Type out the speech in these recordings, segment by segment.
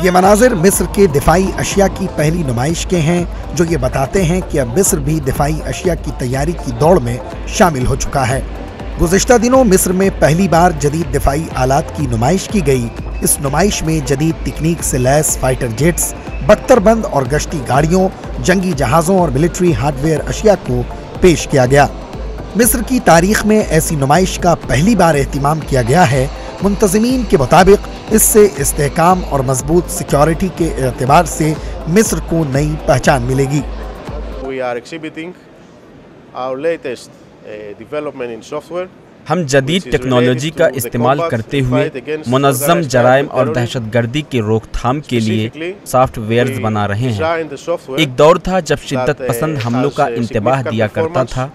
یہ مناظر مصر کے دفاعی اشیاء کی پہلی نمائش کے ہیں جو یہ بتاتے ہیں کہ اب مصر بھی دفاعی اشیاء کی تیاری کی دوڑ میں شامل ہو چکا ہے۔ گزشتہ دنوں مصر میں پہلی بار جدید دفاعی آلات کی نمائش کی گئی۔ اس نمائش میں جدید تکنیک سے لیس فائٹر جیٹس، بختر بند اور گشتی گاڑیوں، جنگی جہازوں اور ملٹری ہارڈ ویئر اشیاء کو پیش کیا گیا۔ مصر کی تاریخ میں ایسی نمائش کا پہلی بار اہتمام کیا گیا ہے۔ منتظمین کے مطابق اس سے استحکام اور مضبوط سیکیورٹی کے اعتبار سے مصر کو نئی پہچان ملے گی۔ ہم جدید ٹیکنالوجی کا استعمال کرتے ہوئے منظم جرائم اور دہشت گردی کی روک تھام کے لیے سافٹ ویئرز بنا رہے ہیں۔ ایک دور تھا جب شدت پسند حملوں کا انتباہ دیا کرتا تھا،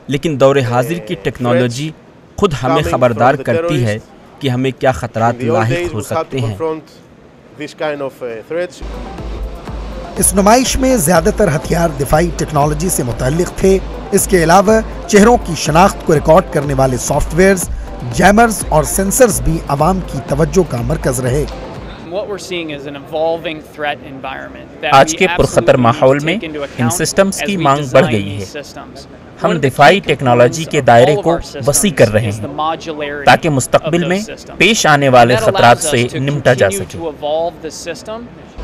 لیکن دور حاضر کی ٹیکنالوجی خود ہمیں خبردار کرتی ہے کہ ہمیں کیا خطرات لاحق ہو سکتے ہیں۔ اس نمائش میں زیادہ تر ہتھیار دفاعی ٹیکنالوجی سے متعلق تھے۔ اس کے علاوہ چہروں کی شناخت کو ریکارڈ کرنے والے سافٹ ویئرز، جیمرز اور سینسرز بھی عوام کی توجہ کا مرکز رہے۔ آج کے پرخطر ماحول میں ان سسٹمز کی مانگ بڑھ گئی ہے۔ ہم دفاعی ٹیکنالوجی کے دائرے کو وسیع کر رہے ہیں تاکہ مستقبل میں پیش آنے والے خطرات سے نمٹا جا سکے۔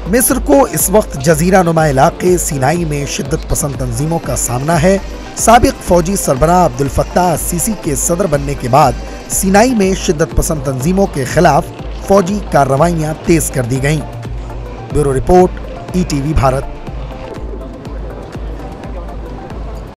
مصر کو اس وقت جزیرہ نما علاقے سینائی میں شدت پسند تنظیموں کا سامنا ہے۔ سابق فوجی سربراہ عبد الفتاح السیسی کے صدر بننے کے بعد سینائی میں شدت پسند تنظیموں کے خلاف فوجی کارروائیاں تیز کر دی گئیں۔ Bureau report, ETV Bharat.